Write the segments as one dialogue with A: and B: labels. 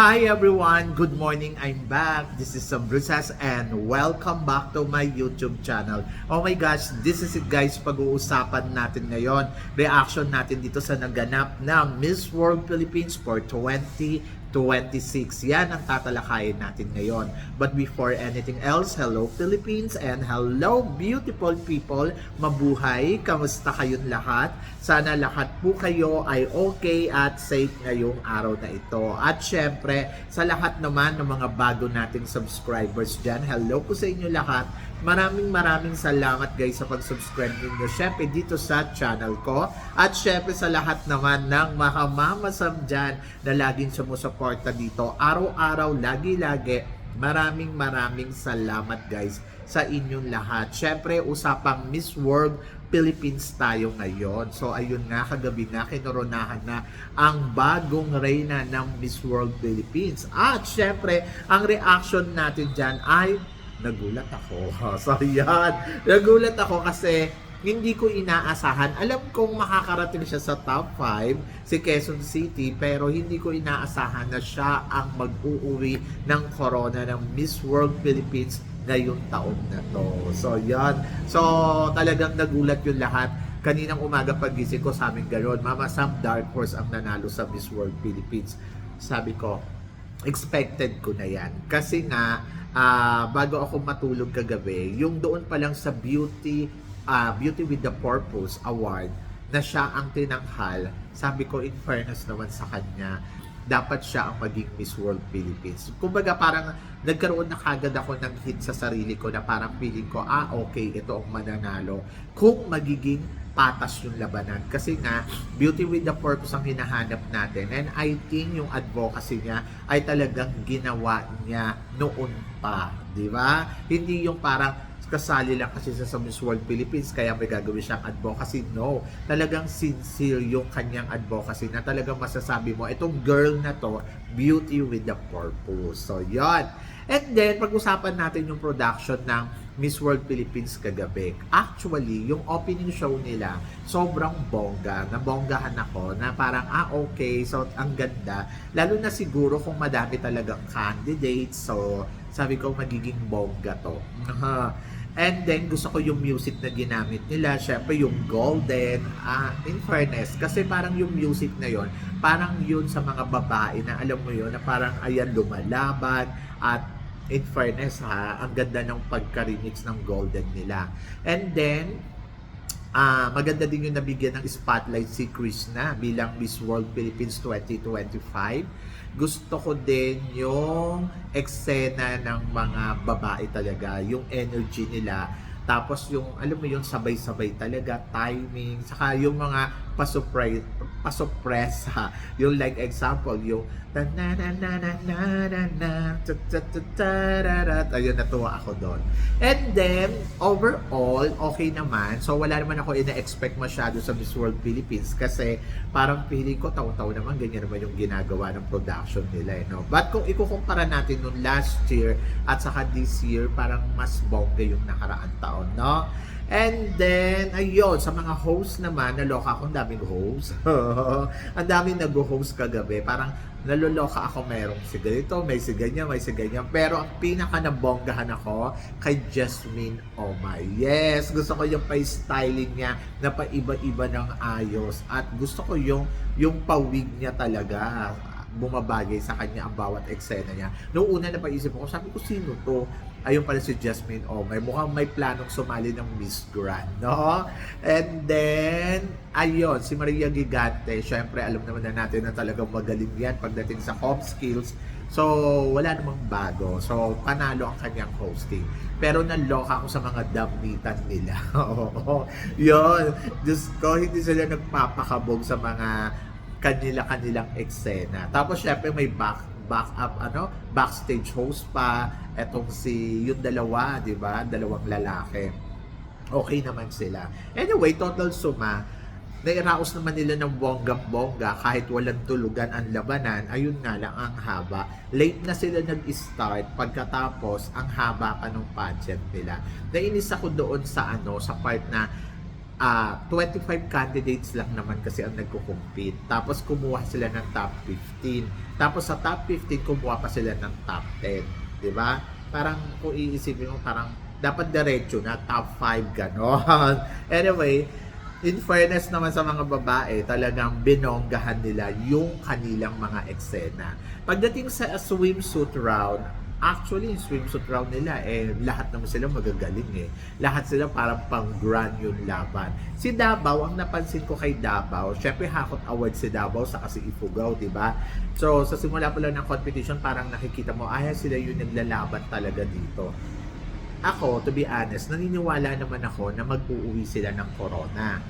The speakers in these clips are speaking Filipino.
A: Hi everyone! Good morning! I'm back. This is Sam Brusas and welcome back to my YouTube channel. Oh my gosh, this is it guys, pag-uusapan natin ngayon. Reaction natin dito sa naganap na Miss World Philippines for 2026. Yan ang tatalakayin natin ngayon. But before anything else, hello Philippines and hello beautiful people. Mabuhay! Kamusta kayong lahat? Sana lahat po kayo ay okay at safe ngayong araw na ito. At syempre, sa lahat naman ng mga bago nating subscribers dyan, hello po sa inyo lahat. Maraming salamat guys sa pag-subscribe ninyo syempre dito sa channel ko. At syempre sa lahat naman ng mga mamasam dyan na laging sumusuporta dito. Araw-araw, lagi-lagi. Maraming salamat guys sa inyong lahat. Syempre, usapang Miss World Philippines tayo ngayon. So ayun nga, kagabi nga kinoronahan na ang bagong reyna ng Miss World Philippines. At syempre, ang reaction natin dyan ay nagulat ako. So yan, nagulat ako kasi hindi ko inaasahan. Alam kong makakarating siya sa top 5, si Quezon City, pero hindi ko inaasahan na siya ang mag-uuwi ng corona ng Miss World Philippines ngayong taon na to. So yan. So talagang nagulat yung lahat. Kaninang umaga pagising ko, sa amin gano'n, Mama Sam, Dark Horse ang nanalo sa Miss World Philippines. Sabi ko, expected ko na yan. Kasi nga, bago ako matulog kagabi, yung doon pa lang sa Beauty with the Purpose Award na siya ang tinanghal, sabi ko, in fairness naman sa kanya, dapat siya ang maging Miss World Philippines. Kumbaga parang nagkaroon na kagad ako ng hit sa sarili ko na parang feeling ko, okay, ito ang mananalo kung magiging patas yung labanan. Kasi nga, Beauty with the Purpose ang hinahanap natin. And I think yung advocacy niya ay talagang ginawa niya noon pa. Di ba? Hindi yung parang kasali lang kasi sa Miss World Philippines kaya may gagawin siyang advocacy. No, talagang sincere yung kanyang advocacy na talagang masasabi mo, itong girl na to, beauty with the purpose. So, yon. And then, pag-usapan natin yung production ng Miss World Philippines kagabi. Actually, yung opening show nila, sobrang bongga. Nabonggahan ako na parang, okay, so ang ganda. Lalo na siguro kung madami talagang candidates. So, sabi ko, magiging bongga to. And then, gusto ko yung music na ginamit nila. Syempre, yung golden. In fairness, kasi parang yung music na yon, parang yun sa mga babae na alam mo yun, na parang ayan, lumalaban. At in fairness ang ganda ng pagka-remix ng golden nila. And then, maganda din yung nabigyan ng spotlight si Krishna bilang Miss World Philippines 2025. Gusto ko din yung eksena ng mga babae talaga, yung energy nila. Tapos yung, alam mo yung sabay-sabay talaga, timing, saka yung mga pasuppress ha. Yung like example, yung ayun, natuwa ako doon. And then, overall, okay naman. So, wala naman ako ina-expect masyado sa Miss World Philippines kasi parang feeling ko taon-taon naman ganyan naman yung ginagawa ng production nila. No? But kung ikukumpara natin nung last year at saka this year, parang mas bongga yung nakaraan taon, no? And then, ayun, sa mga host naman, naloka akong daming host. Ang daming nag-host kagabi. Parang naloloka ako, merong si ganito, may si ganyan, may si ganyan. Pero ang pinaka nabonggahan ako kay Jasmine Omay. Yes, gusto ko yung pa-styling niya na pa-iba-iba ng ayos. At gusto ko yung pawig niya talaga. Bumabagay sa kanya ang bawat eksena niya. Noong una na paisip ko, sabi ko, sino to? Ayun pala si Jasmine Omay. Mukhang may planong sumali ng Miss Grand, no? And then, ayun, si Maria Gigante. Syempre, alam naman na natin na talagang magaling yan pagdating sa home skills. So, wala namang bago. So, panalo ang kanyang hosting. Pero naloka ako sa mga damnitan nila. Yun. Diyos ko, hindi sila nagpapakabog sa mga kanilang eksena. Tapos syempre may backstage host pa, etong yung dalawa, 'di ba? Dalawang lalaki. Okay naman sila. Anyway, total suma, nairaos naman nila ng bongga-bongga kahit walang tulugan ang labanan. Ayun nga lang, ang haba. Late na sila nag-start, pagkatapos ang haba pa ng pageant nila. Nainis ako doon sa sa part na 25 candidates lang naman kasi ang nagko-compete. Tapos kumuha sila ng top 15. Tapos sa top 15 kumuha pa sila ng top 10, 'di ba? Parang kung iisipin mo parang dapat diretso na top 5 ganon. Anyway, in fairness naman sa mga babae, talagang binonggahan nila yung kanilang mga eksena. Pagdating sa swimsuit round, actually, yung swimsuit round nila, lahat naman sila magagaling Lahat sila parang pang-grand yung laban. Si Davao, ang napansin ko kay Davao, syempre hakot award si Davao sa kasi Ifugao, di ba? So, sa simula pa lang ng competition, parang nakikita mo, sila yung naglalaban talaga dito. Ako, to be honest, naniniwala naman ako na mag-uuwi sila ng corona.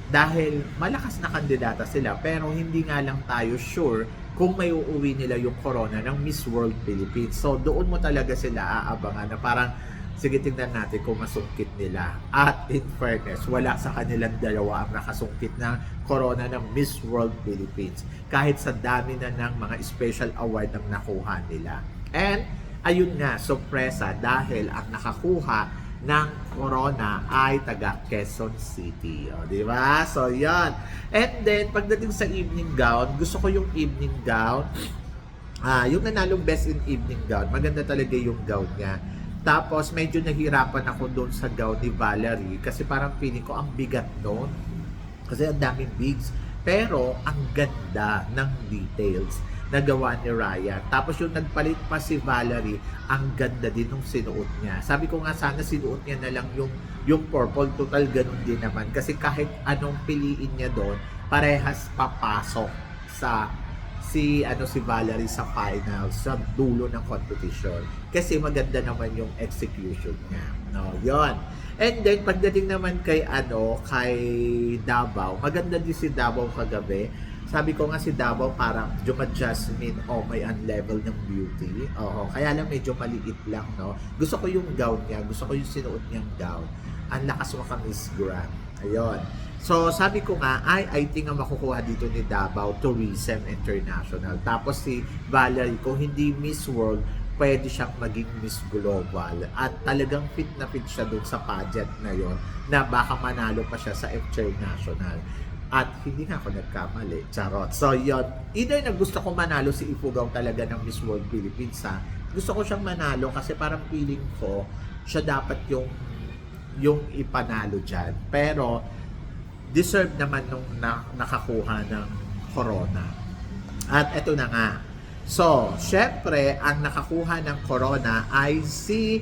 A: Dahil malakas na kandidata sila, pero hindi nga lang tayo sure kung may uuwi nila yung corona ng Miss World Philippines. So, doon mo talaga sila aabangan na parang, sige tingnan natin kung masungkit nila. At in fairness, wala sa kanilang dalawa ang nakasungkit ng corona ng Miss World Philippines. Kahit sa dami na ng mga special award ang nakuha nila. And, ayun nga, sorpresa dahil ang nakakuha ng corona ay taga Quezon City. O, di ba? So, yan. And then, pagdating sa evening gown, gusto ko yung evening gown. Yung nanalong best in evening gown, maganda talaga yung gown niya. Tapos, medyo nahirapan ako doon sa gown ni Valerie kasi parang feeling ko ang bigat doon. Kasi ang daming bigs. Pero, ang ganda ng details na gawa ni Ryan. Tapos yung nagpalit pa si Valerie, ang ganda din nung sinuot niya. Sabi ko nga sana sinuot niya na lang yung purple, total ganun din naman. Kasi kahit anong piliin niya doon, parehas papasok sa si Valerie sa final, sa dulo ng competition. Kasi maganda naman yung execution niya. No, yon. And then pagdating naman kay Davao, maganda din si Davao kagabi. Sabi ko nga si Davao parang Juma Jasmine may unlevel ng beauty. Oo, kaya lang medyo maliit lang, no? Gusto ko yung gown niya, gusto ko yung sinuot niyang gown. Ang lakas maka Miss Grand. Ayun. So, sabi ko nga, I think ang makukuha dito ni Davao, Tourism International. Tapos si Valerie, kung hindi Miss World, pwede siyang maging Miss Global. At talagang fit na fit siya dun sa pageant na yon na baka manalo pa siya sa international. At hindi na ako nagkamali. Charot. So, yun. Either na gusto ko manalo si Ifugao talaga ng Miss World Philippines, Gusto ko siyang manalo kasi parang feeling ko siya dapat yung ipanalo dyan. Pero, deserve naman nung nakakuha ng corona. At eto na nga. So, syempre, ang nakakuha ng corona ay si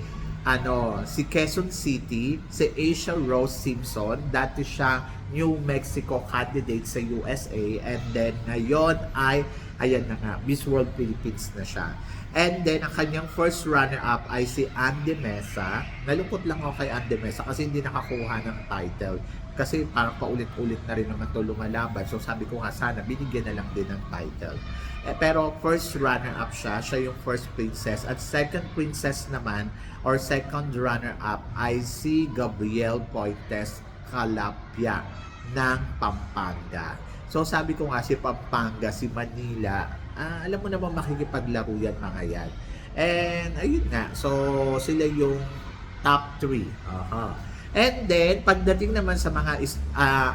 A: Quezon City, si Asia Rose Simpson. Dati siya New Mexico candidate sa USA, and then ngayon ay ayan na nga, Miss World Philippines na siya. And then ang kanyang first runner-up ay si Andy Mesa. Nalungkot lang ako kay Andy Mesa kasi hindi nakakuha ng title. Kasi parang paulit-ulit na rin naman ito lumalaban. So sabi ko nga sana binigyan na lang din ng title. Pero first runner-up siya yung first princess. At second princess naman, or second runner-up ay si Gabriel Poites Calapia ng Pampanga. So sabi ko nga si Pampanga, si Manila, alam mo naman makikipaglaro yan mga yan. And ayun nga, so sila yung top 3. And then pagdating naman sa mga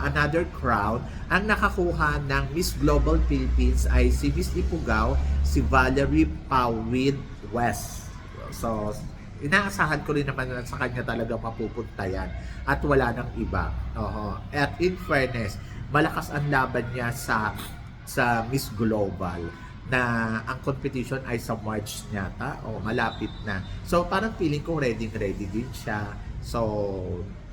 A: another crown, ang nakakuha ng Miss Global Philippines ay si Miss Ifugao, si Valerie Pauwin West. So inaasahan ko rin naman na sa kanya talaga mapupunta yan at wala nang iba. At in fairness, malakas ang laban niya sa Miss Global na ang competition ay sa March yata malapit na. So parang feeling ko ready din siya. So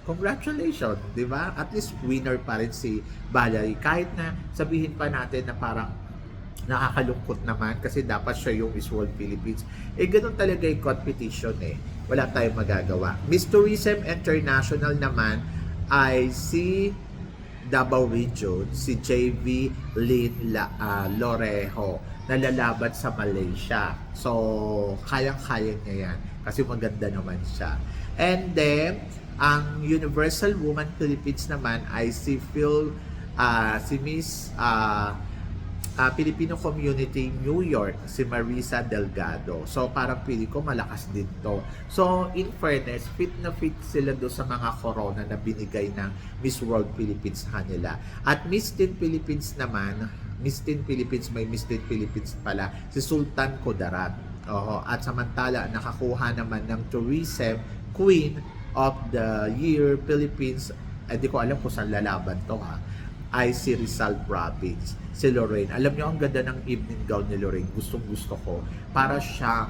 A: congratulations, di ba? At least winner pa rin si Valerie. Kahit na sabihin pa natin na parang nakakalungkot naman kasi dapat siya yung Miss World Philippines. Ganun talaga yung competition Wala tayong magagawa. Miss Tourism International naman ay si Davao Region, si JV Lin Lorejo na lalaban sa Malaysia. So, kayang-kaya niya yan kasi maganda naman siya. And then, ang Universal Woman Philippines naman ay si Miss Filipino community New York, si Marisa Delgado. So parang pili ko malakas din to. So in fairness, fit na fit sila do sa mga corona na binigay ng Miss World Philippines sa kanila. At Miss Teen Philippines naman, Miss Teen Philippines, may Miss Teen Philippines pala, si Sultan Kudarat. At samantala, nakakuha naman ng Tourism Queen of the Year Philippines, di ko alam kung saan lalaban to ay si Rizal Province, si Lorraine. Alam niyo, ang ganda ng evening gown ni Lorraine. Gustong-gusto ko. Para siyang,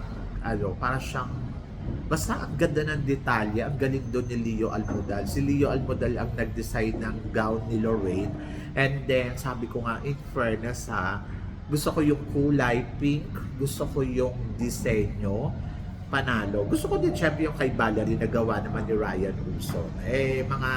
A: basta ang ganda ng detalye. Ang galing doon ni Leo Almodal. Si Leo Almodal ang nag-design ng gown ni Lorraine. And then, sabi ko nga, in fairness gusto ko yung kulay pink. Gusto ko yung disenyo. Panalo. Gusto ko din syempre yung kay Valerie na gawa naman ni Ryan Wilson. Mga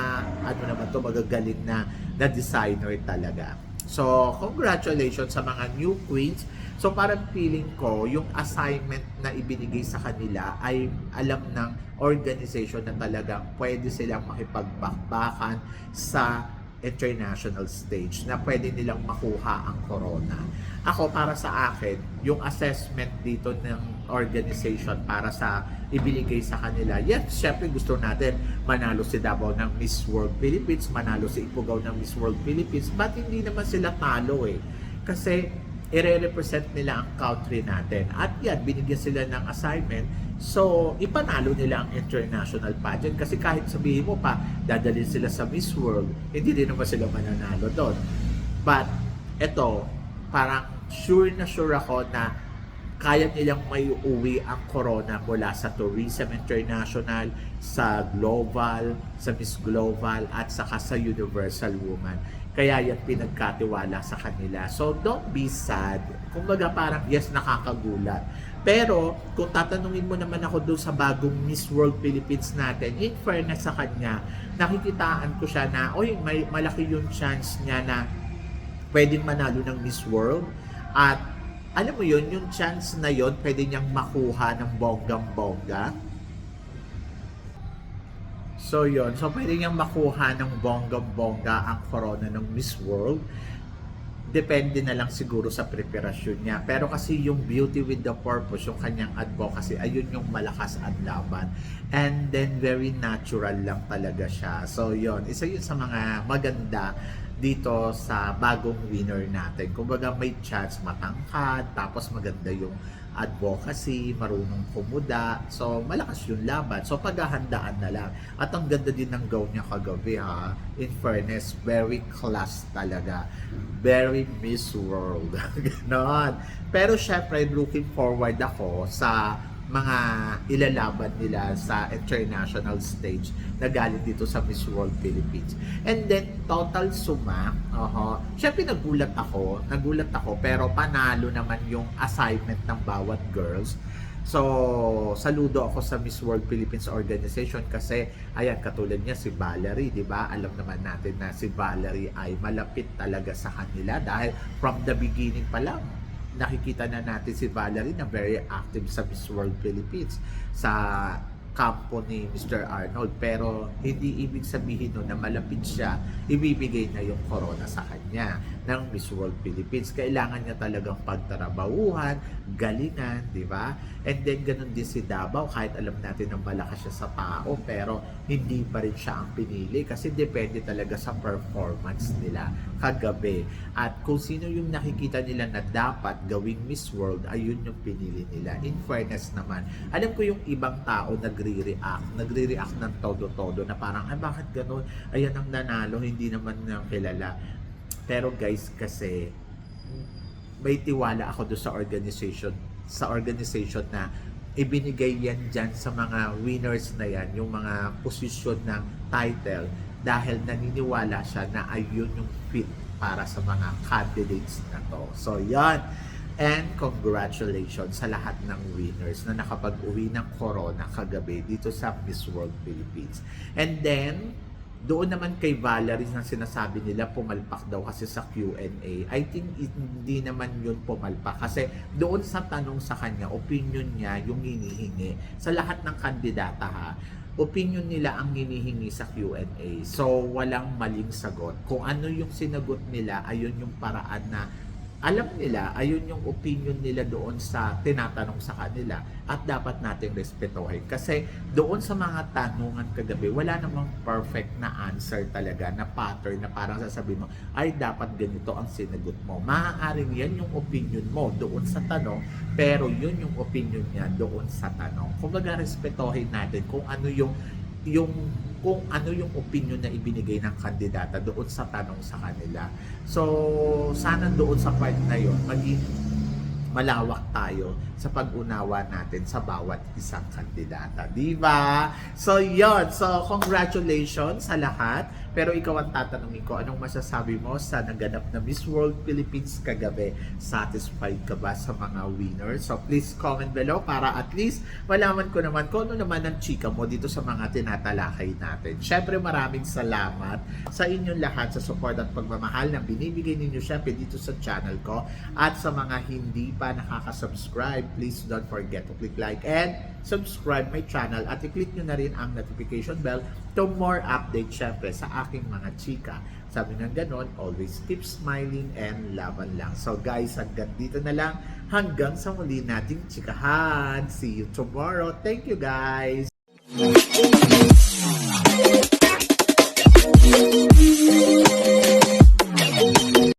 A: naman to, magagaling na designer talaga. So, congratulations sa mga new queens. So, parang feeling ko, yung assignment na ibinigay sa kanila ay alam ng organization na talagang pwede silang makipagbakbakan sa international stage na pwede nilang makuha ang corona. Ako, para sa akin, yung assessment dito ng organization para sa ibinigay sa kanila, yes, syempre gusto natin manalo si Davao ng Miss World Philippines, manalo si Ifugao ng Miss World Philippines, but hindi naman sila talo kasi i-represent nila ang country natin. At yan, binigyan sila ng assignment. So, ipanalo nila ang international pageant kasi kahit sabihin mo pa, dadalhin sila sa Miss World, hindi din naman sila mananalo doon. But, eto, parang sure na sure ako na kaya nilang may uwi ang corona mula sa Tourism International, sa Global, sa Miss Global, at saka sa Universal Woman. Kaya yan pinagkatiwala sa kanila. So, don't be sad. Kumbaga parang, yes, nakakagulat. Pero, kung tatanungin mo naman ako doon sa bagong Miss World Philippines natin, in fairness sa kanya, nakikitaan ko siya na, may malaki yung chance niya na pwedeng manalo ng Miss World. At, alam mo yun, yung chance na yun, pwede niyang makuha ng bonggang-bongga. So yun, so pwede niyang makuha ng bonggang-bongga ang corona ng Miss World. Depende na lang siguro sa preparasyon niya. Pero kasi yung beauty with the purpose, yung kanyang advocacy, ayun yung malakas ang laban. And then very natural lang talaga siya. So yun, isa yun sa mga maganda dito sa bagong winner natin. Kumbaga may chance, matangkad, tapos maganda yung advocacy, marunong kumuda. So, malakas yung laban. So, paghahandaan na lang. At ang ganda din ng gown niya kagabi In fairness, very class talaga. Very Miss World. Ganon. Pero syempre, looking forward ako sa mga ilalaban nila sa international stage na galing dito sa Miss World Philippines. And then, total suma, syempre nagulat ako, pero panalo naman yung assignment ng bawat girls. So, saludo ako sa Miss World Philippines organization kasi, ayan, katulad niya si Valerie, di ba? Alam naman natin na si Valerie ay malapit talaga sa kanila dahil from the beginning pa lang, nakikita na natin si Valerie na very active sa Miss World Philippines sa kampo ni Mr. Arnold. Pero hindi ibig sabihin na malapit siya, ibibigay na yung corona sa kanya ng Miss World Philippines. Kailangan niya talagang pagtrabahuhan, galingan, di ba? And then ganun din si Davao, kahit alam natin na malakas siya sa tao, pero hindi pa rin siya ang pinili kasi depende talaga sa performance nila kagabi. At kung sino yung nakikita nila na dapat gawing Miss World, ayun yung pinili nila. In fairness naman, alam ko yung ibang tao nagre-react ng todo-todo na parang, bakit ganun? Ayan ang nanalo, hindi naman nang kilala. Pero guys, kasi may tiwala ako doon sa organization na ibinigay yan dyan sa mga winners na yan, yung mga posisyon ng title, dahil naniniwala siya na ayun yung fit para sa mga candidates na to. So yan, and congratulations sa lahat ng winners na nakapag-uwi ng corona kagabi dito sa Miss World Philippines. And then, doon naman kay Valerie na sinasabi nila pumalpak daw kasi sa Q&A. I think hindi naman yun pumalpak kasi doon sa tanong sa kanya, opinion niya yung hinihingi. Sa lahat ng kandidata opinion nila ang hinihingi sa Q&A. So, walang maling sagot. Kung ano yung sinagot nila, ayun yung paraan na alam nila, ayun yung opinion nila doon sa tinatanong sa kanila at dapat nating respetuhin. Kasi doon sa mga tanungan kagabi, wala namang perfect na answer talaga, na pattern na parang sasabihin mo, ay dapat ganito ang sinagot mo. Maaaring yan yung opinion mo doon sa tanong, pero yun yung opinion niya doon sa tanong. Kumbaga, respetuhin natin kung ano yung kung ano yung opinion na ibinigay ng kandidata doon sa tanong sa kanila. So, sana doon sa part na yun, maging malawak tayo sa pag-unawa natin sa bawat isang kandidata. Di ba? So, yon. So, congratulations sa lahat. Pero ikaw ang tatanungin ko, anong masasabi mo sa naganap na Miss World Philippines kagabi? Satisfied ka ba sa mga winners? So, please comment below para at least malaman ko naman kung ano naman ang chika mo dito sa mga tinatalakay natin. Syempre, maraming salamat sa inyong lahat sa support at pagmamahal na binibigay ninyo syempre dito sa channel ko. At sa mga hindi pa nakaka-subscribe, please don't forget to click like and subscribe my channel at i-click nyo na rin ang notification bell to more update syempre sa aking mga chika. Sabi nga ganon, always keep smiling and laban lang. So guys, hanggang dito na lang. Hanggang sa muli nating chikahan. See you tomorrow. Thank you guys.